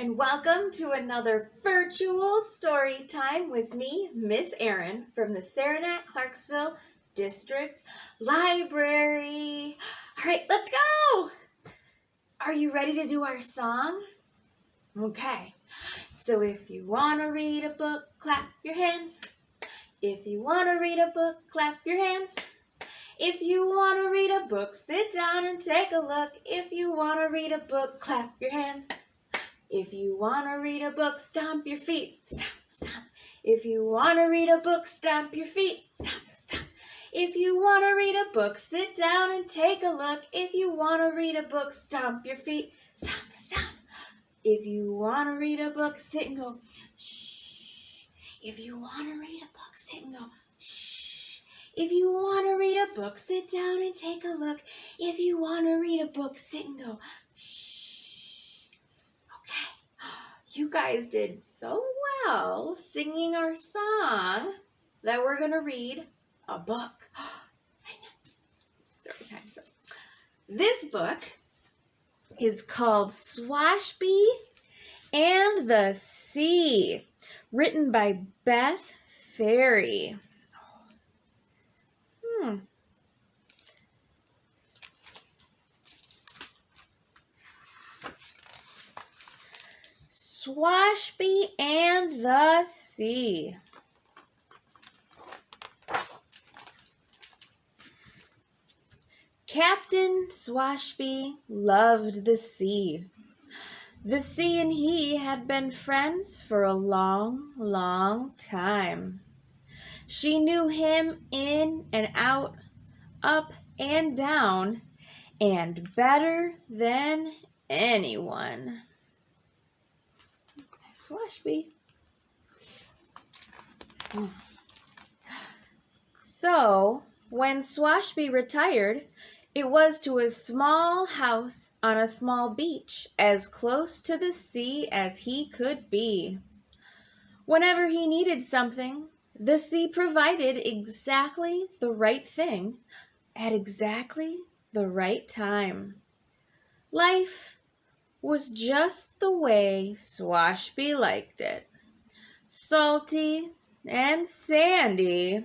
and welcome to another virtual story time with me, Miss Erin, from the Saranac-Clarksville District Library. All right, let's go! Are you ready to do our song? Okay, so if you want to read a book, clap your hands. If you want to read a book, clap your hands. If you want to read a book, sit down and take a look. If you want to read a book, clap your hands. If you want to read a book, stomp your feet. Stomp, stomp. If you want to read a book, stomp your feet. Stomp, stomp. If you want to read a book, sit down and take a look. If you want to read a book, stomp your feet. Stomp, stomp. If you want to read a book, sit and go, shh. If you want to read a book, sit and go, shh. If you want to read a book, sit down and take a look. If you want to read a book, sit and go, shh. You guys did so well singing our song that we're going to read a book. I know. Story time. So, this book is called Swashby and the Sea, written by Beth Ferry. Swashby and the Sea. Captain Swashby loved the sea. The sea and he had been friends for a long, long time. She knew him in and out, up and down, and better than anyone. Swashby. So, when Swashby retired, it was to a small house on a small beach, as close to the sea as he could be. Whenever he needed something, the sea provided exactly the right thing at exactly the right time. Life was just the way Swashby liked it. Salty and sandy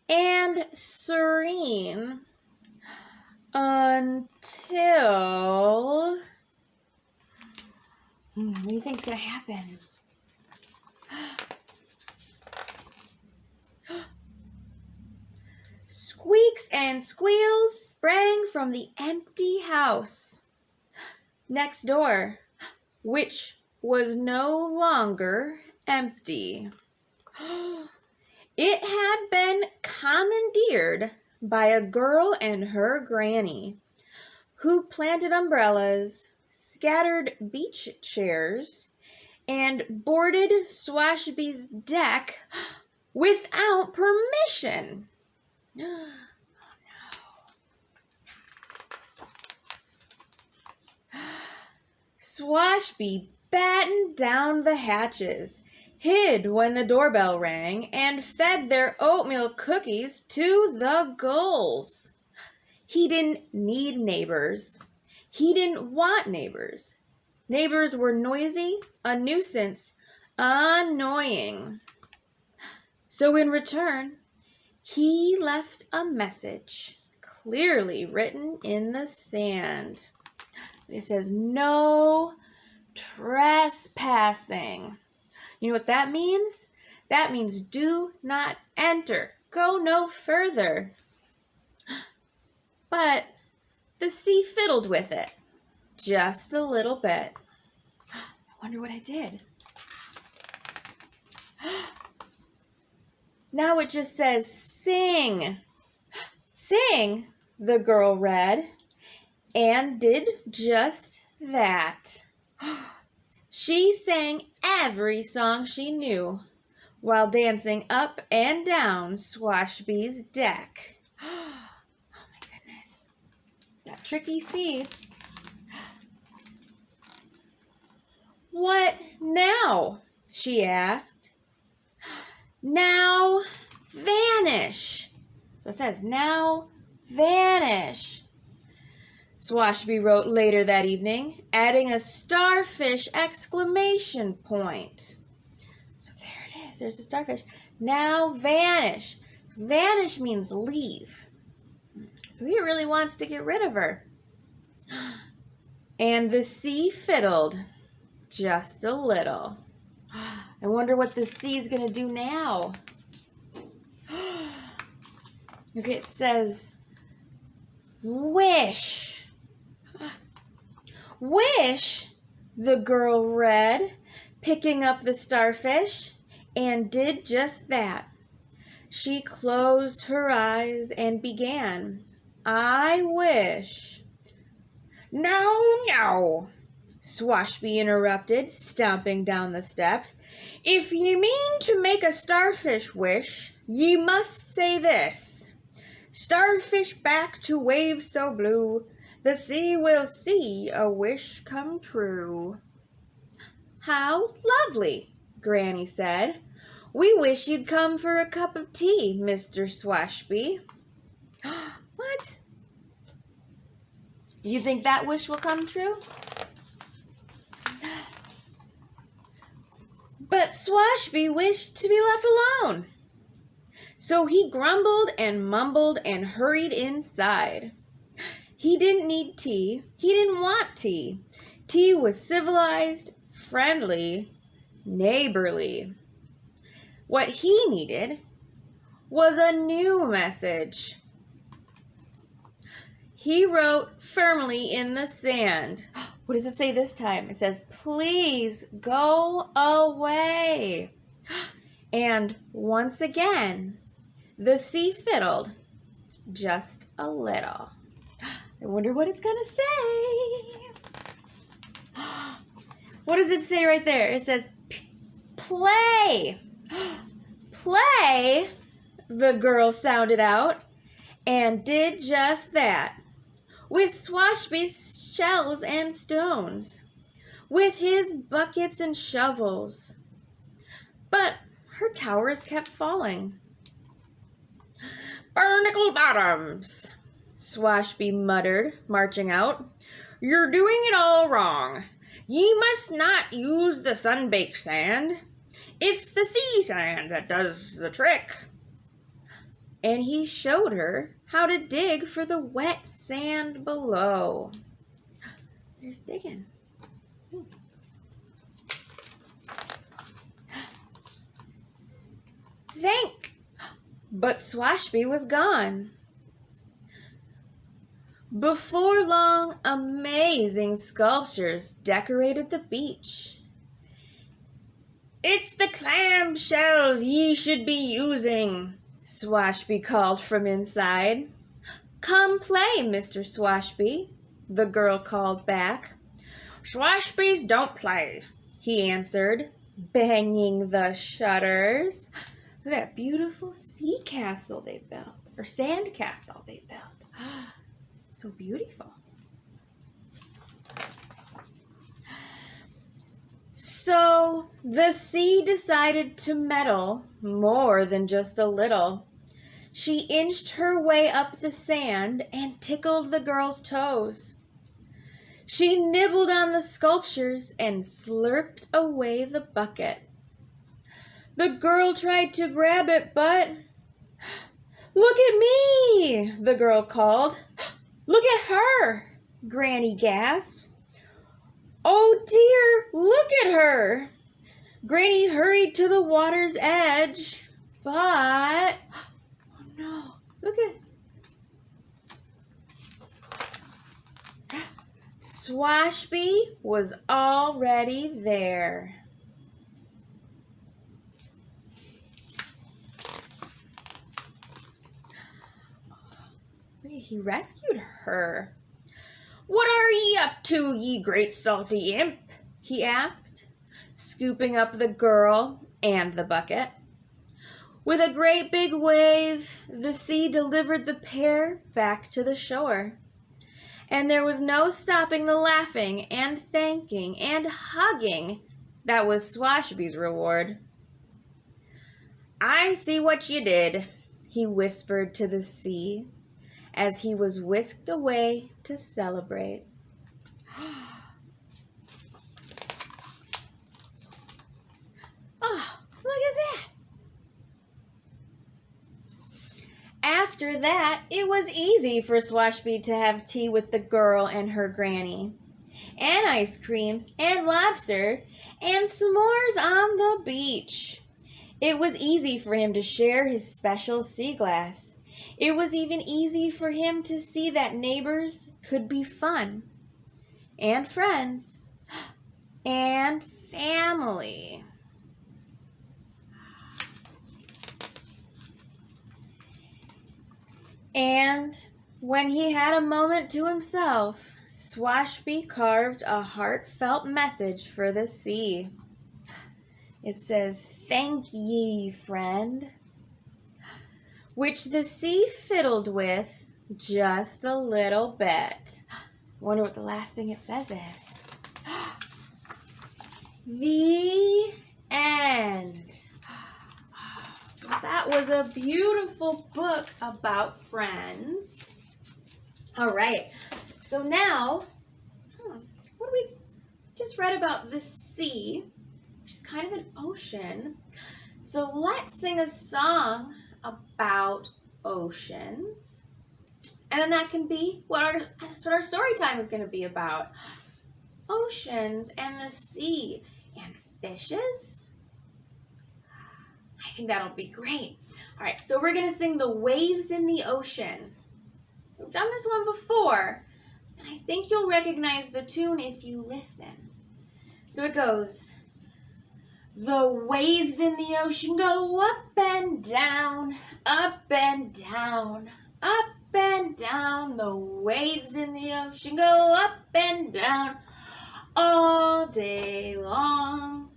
and serene until... What do you think's gonna happen? Squeaks and squeals sprang from the empty house next door, which was no longer empty. It had been commandeered by a girl and her granny, who planted umbrellas, scattered beach chairs, and boarded Swashby's deck without permission. Oh, no. Swashby battened down the hatches, hid when the doorbell rang, and fed their oatmeal cookies to the gulls. He didn't need neighbors. He didn't want neighbors. Neighbors were noisy, a nuisance, annoying. So in return, he left a message, clearly written in the sand. It says, "No trespassing." You know what that means? That means do not enter. Go no further. But the sea fiddled with it just a little bit. I wonder what I did. Now it just says sing. Sing, the girl read, and did just that. She sang every song she knew while dancing up and down Swashby's deck. Oh my goodness. That tricky sea. "What now?" she asked. "Now vanish." So it says, "Now vanish." Swashby wrote later that evening, adding a starfish exclamation point. So there it is. There's the starfish. Now vanish. So vanish means leave. So he really wants to get rid of her. And the sea fiddled just a little. I wonder what the sea is going to do now. Okay, it says, wish. Wish, the girl read, picking up the starfish, and did just that. She closed her eyes and began, I wish. No, no, Swashby interrupted, stomping down the steps. If ye mean to make a starfish wish, ye must say this. Starfish back to waves so blue, the sea will see a wish come true. How lovely, Granny said. We wish you'd come for a cup of tea, Mr. Swashby. What? Do you think that wish will come true? But Swashby wished to be left alone. So he grumbled and mumbled and hurried inside. He didn't need tea. He didn't want tea. Tea was civilized, friendly, neighborly. What he needed was a new message. He wrote firmly in the sand. What does it say this time? It says, please go away. And once again, the sea fiddled just a little. I wonder what it's going to say. What does it say right there? It says, play. Play, the girl sounded out, and did just that. With Swashby's shells and stones, with his buckets and shovels. But her towers kept falling. Barnacle bottoms, Swashby muttered, marching out. You're doing it all wrong. Ye must not use the sun-baked sand. It's the sea sand that does the trick. And he showed her how to dig for the wet sand below. There's digging. But Swashby was gone. Before long, amazing sculptures decorated the beach. It's the clam shells ye should be using, Swashby called from inside. Come play, Mr. Swashby, the girl called back. Swashbys don't play, he answered, banging the shutters. Look at that beautiful sea castle they built, or sand castle they built. So beautiful. So the sea decided to meddle more than just a little. She inched her way up the sand and tickled the girl's toes. She nibbled on the sculptures and slurped away the bucket. The girl tried to grab it, but... Look at me, the girl called. Look at her, Granny gasped. Oh dear, look at her. Granny hurried to the water's edge, but... Oh no, look at... Swashby was already there. He rescued her. What are ye up to, ye great salty imp? He asked, scooping up the girl and the bucket. With a great big wave, the sea delivered the pair back to the shore. And there was no stopping the laughing and thanking and hugging that was Swashby's reward. I see what you did, he whispered to the sea, as he was whisked away to celebrate. Oh, look at that! After that, it was easy for Swashby to have tea with the girl and her granny, and ice cream, and lobster, and s'mores on the beach. It was easy for him to share his special sea glass. It was even easy for him to see that neighbors could be fun, and friends, and family. And when he had a moment to himself, Swashby carved a heartfelt message for the sea. It says, "Thank ye, friend," which the sea fiddled with just a little bit. I wonder what the last thing it says is. The end. That was a beautiful book about friends. All right, so now, what do we just read about the sea, which is kind of an ocean. So let's sing a song about oceans. And then that can be that's what our story time is going to be about. Oceans and the sea and fishes. I think that'll be great. All right, so we're going to sing The Waves in the Ocean. We've done this one before, and I think you'll recognize the tune if you listen. So it goes, the waves in the ocean go up and down, up and down, up and down. The waves in the ocean go up and down all day long.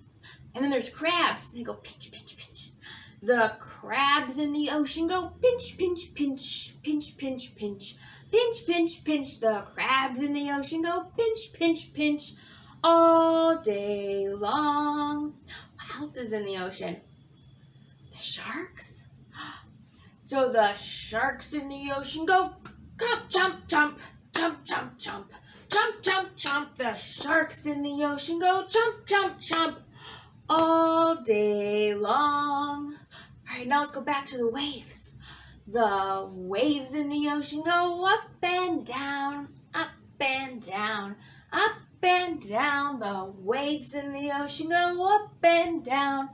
And then there's crabs, and they go pinch, pinch, pinch. The crabs in the ocean go pinch, pinch, pinch, pinch, pinch, pinch, pinch, pinch, pinch. The crabs in the ocean go pinch, pinch, pinch all day long. What else is in the ocean? The sharks. So the sharks in the ocean go jump, jump, jump, jump, jump, jump, jump, jump, jump. The sharks in the ocean go jump, jump, jump all day long. All right, now let's go back to the waves. The waves in the ocean go up and down, up and down, up and down. The waves in the ocean go up and down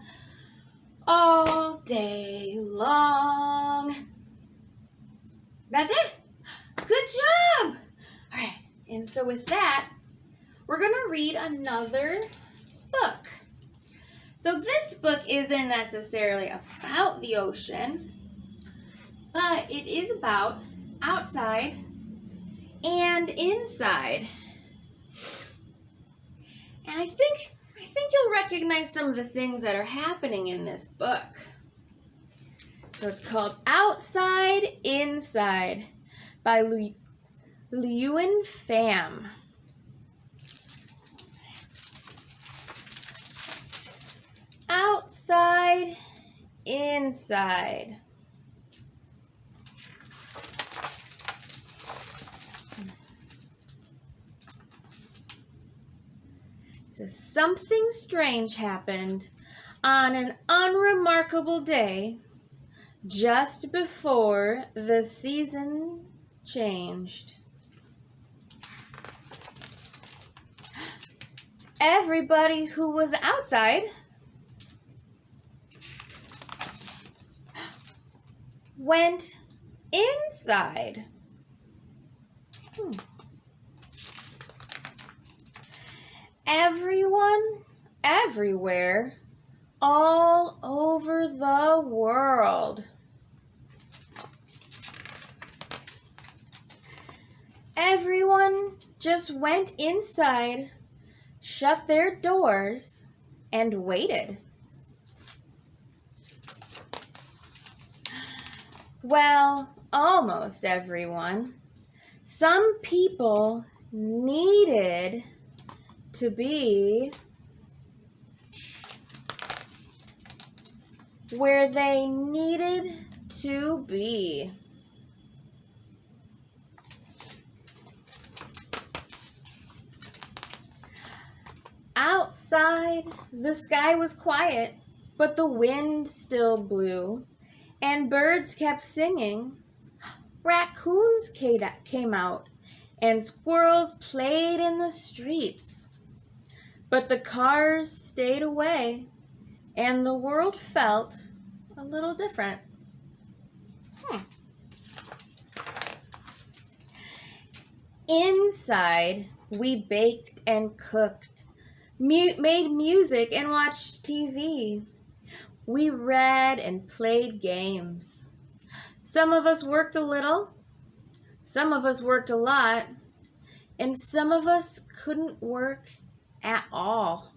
all day long. That's it. Good job. All right, and so with that, we're going to read another book. So this book isn't necessarily about the ocean, but it is about outside and inside. And I think you'll recognize some of the things that are happening in this book. So it's called Outside Inside by Lewin Pham. Outside, inside. So something strange happened on an unremarkable day just before the season changed. Everybody who was outside went inside. Everyone, everywhere, all over the world. Everyone just went inside, shut their doors, and waited. Well, almost everyone. Some people needed to be where they needed to be. Outside, the sky was quiet, but the wind still blew, and birds kept singing. Raccoons came out, and squirrels played in the streets. But the cars stayed away, and the world felt a little different. Inside, we baked and cooked, made music and watched TV. We read and played games. Some of us worked a little, some of us worked a lot, and some of us couldn't work at all.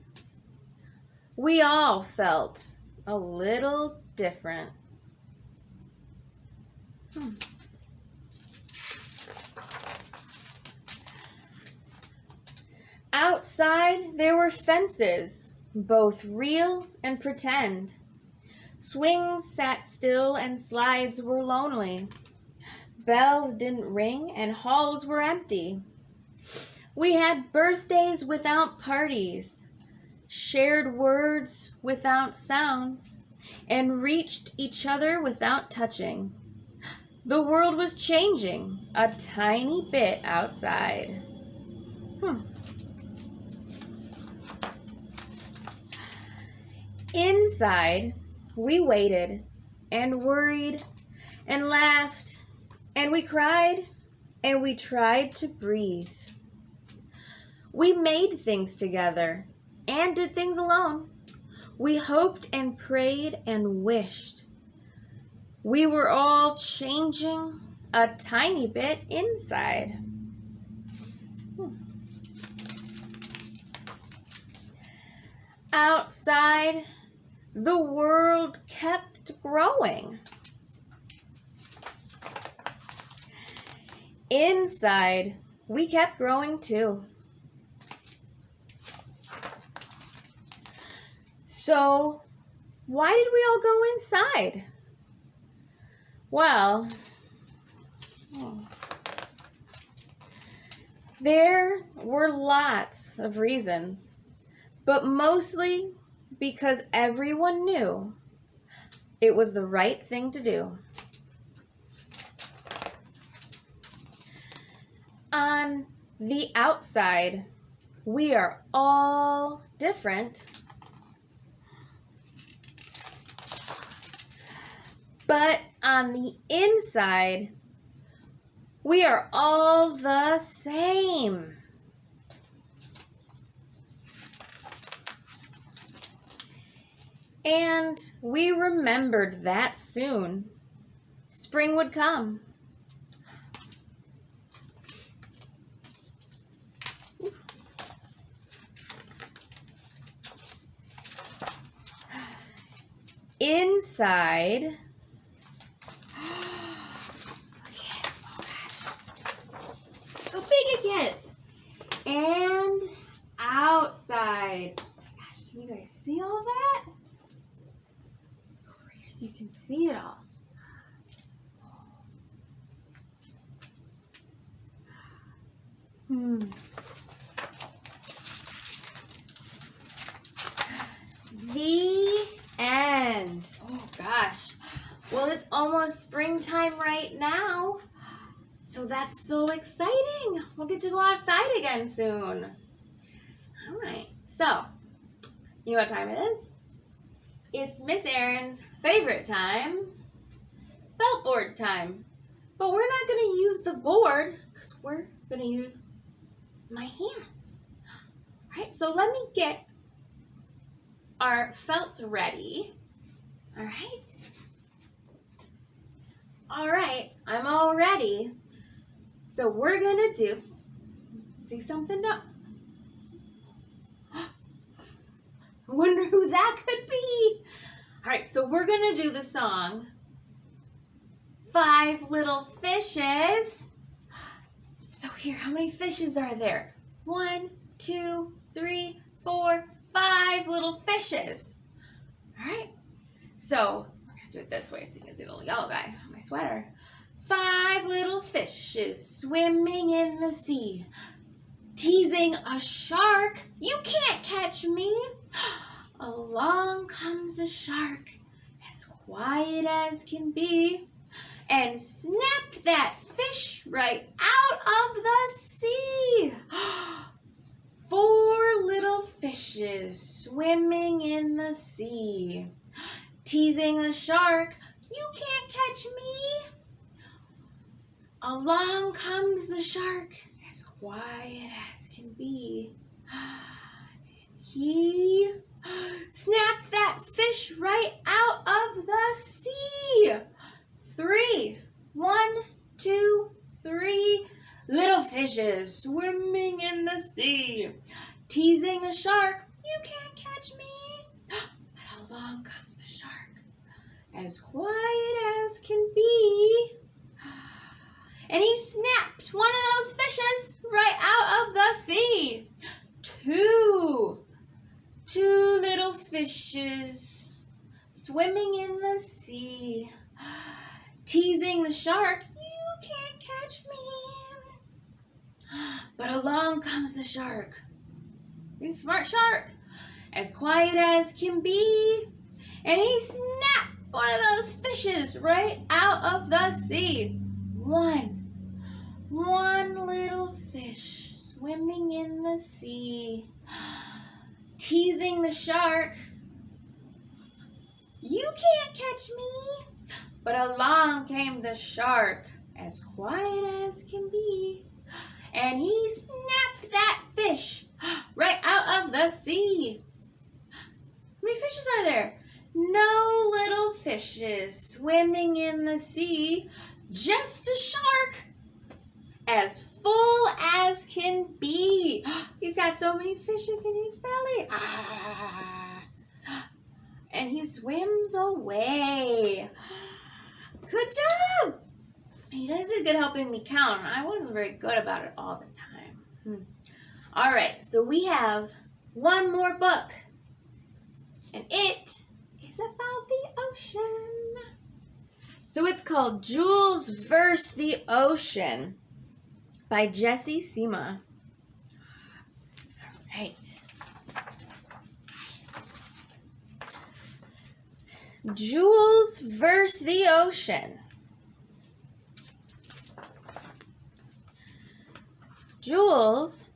We all felt a little different. Outside, there were fences, both real and pretend. Swings sat still and slides were lonely. Bells didn't ring and halls were empty. We had birthdays without parties, shared words without sounds, and reached each other without touching. The world was changing a tiny bit outside. Inside, we waited and worried and laughed and we cried and we tried to breathe. We made things together and did things alone. We hoped and prayed and wished. We were all changing a tiny bit inside. Outside, the world kept growing. Inside, we kept growing too. So, why did we all go inside? Well, there were lots of reasons, but mostly because everyone knew it was the right thing to do. On the outside, we are all different, but on the inside, we are all the same. And we remembered that soon spring would come. Inside, so big it gets. And outside. Oh my gosh, can you guys see all that? Let's go over here so you can see it all. The end. Oh gosh. Well, it's almost springtime right now. So that's so exciting. We'll get to go outside again soon. All right. So, you know what time it is? It's Miss Erin's favorite time. It's felt board time. But we're not going to use the board because we're going to use my hands. All right. So let me get our felts ready. All right. All right. I'm all ready. So we're going to do, see something now? I wonder who that could be. All right, so we're going to do the song, 5 Little Fishes. So here, how many fishes are there? 1, 2, 3, 4, 5 little fishes. All right, so we're going to do it this way so you can see the little yellow guy on my sweater. 5 little fishes swimming in the sea. teasing a shark. You can't catch me. Along comes the shark, as quiet as can be, and snapped that fish right out of the sea. 4 little fishes swimming in the sea, teasing the shark. You can't catch me. Along comes the shark, as quiet as can be. He snapped that fish right out of the sea. 3, 1, 2, 3 little fishes swimming in the sea, teasing the shark. You can't catch me. But along comes the shark, as quiet as can be. And he snapped one of those fishes right out of the sea. 2 little fishes swimming in the sea, teasing the shark. You can't catch me. But along comes the shark. He's a smart shark, as quiet as can be. And he snapped one of those fishes right out of the sea. One little fish swimming in the sea, teasing the shark. You can't catch me. But along came the shark, as quiet as can be. And he snapped that fish right out of the sea. How many fishes are there? No little fishes swimming in the sea. Just a shark, as full as can be. He's got so many fishes in his belly. And he swims away. Good job. You guys did good helping me count. I wasn't very good about it all the time. All right, so we have one more book. And it is about the ocean. So it's called Jules vs. the Ocean by Jessie Sima. All right. Jules vs. the Ocean. Jules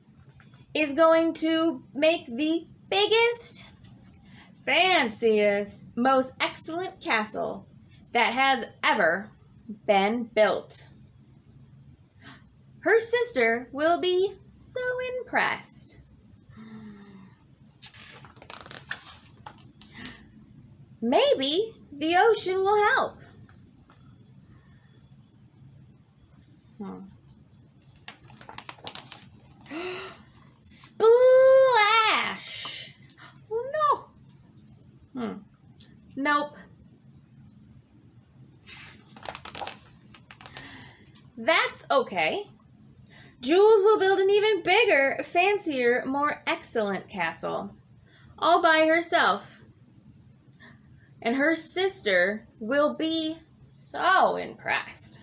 is going to make the biggest, fanciest, most excellent castle that has ever been built. Her sister will be so impressed. Maybe the ocean will help. Splash! Oh no. Nope. That's okay. Jules will build an even bigger, fancier, more excellent castle, all by herself. And her sister will be so impressed.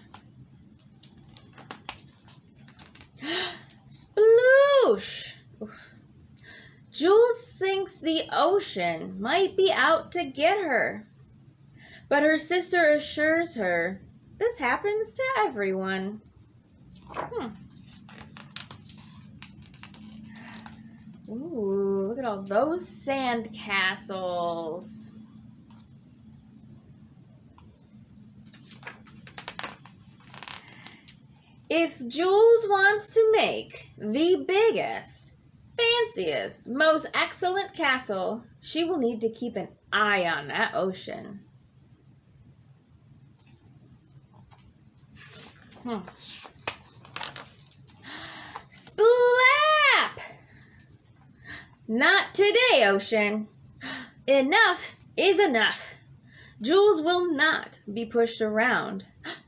Sploosh! Jules thinks the ocean might be out to get her, but her sister assures her this happens to everyone. Ooh, look at all those sand castles. If Jules wants to make the biggest, fanciest, most excellent castle, she will need to keep an eye on that ocean. Splap! Not today, ocean. Enough is enough. Jules will not be pushed around.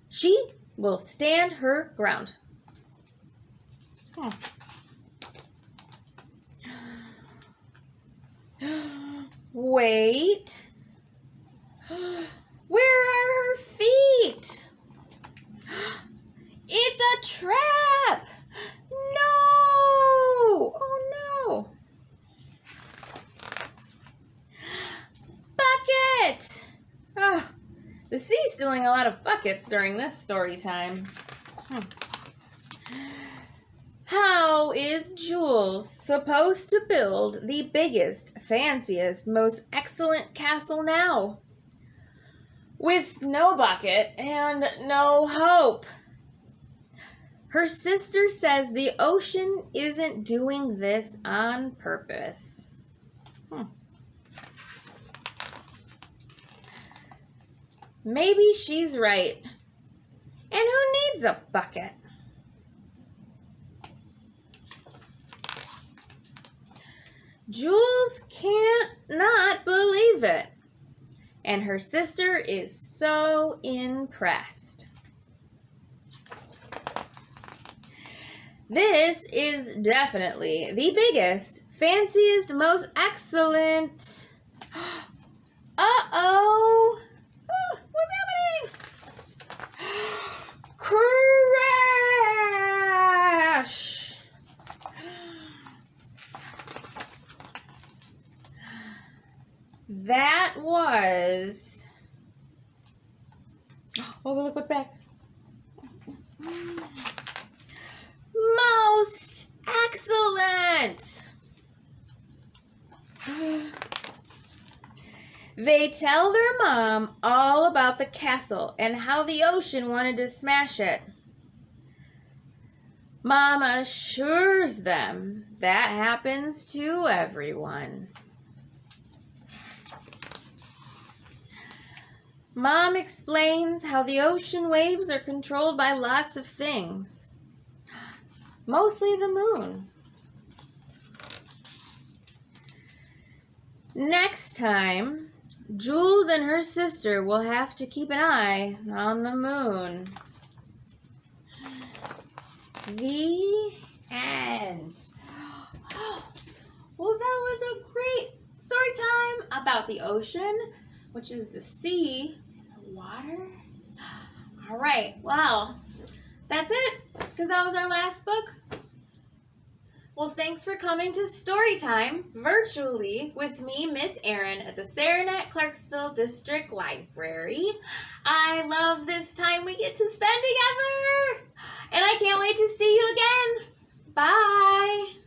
She will stand her ground. Wait. Where are her feet? It's a trap! stealing a lot of buckets during this story time. How is Jules supposed to build the biggest, fanciest, most excellent castle now? With no bucket and no hope. Her sister says the ocean isn't doing this on purpose. Maybe she's right. And who needs a bucket? Jules can't not believe it. And her sister is so impressed. This is definitely the biggest, fanciest, most excellent. Uh-oh. What's happening? Crash! That was... Oh, look what's back. Most excellent! They tell their mom all about the castle and how the ocean wanted to smash it. Mom assures them that happens to everyone. Mom explains how the ocean waves are controlled by lots of things, mostly the moon. Next time, Jules and her sister will have to keep an eye on the moon. The end. Well, that was a great story time about the ocean, which is the sea and the water. All right, well, that's it, because that was our last book. Well, thanks for coming to Storytime virtually with me, Miss Erin, at the Saranac Clarksville District Library. I love this time we get to spend together, and I can't wait to see you again. Bye.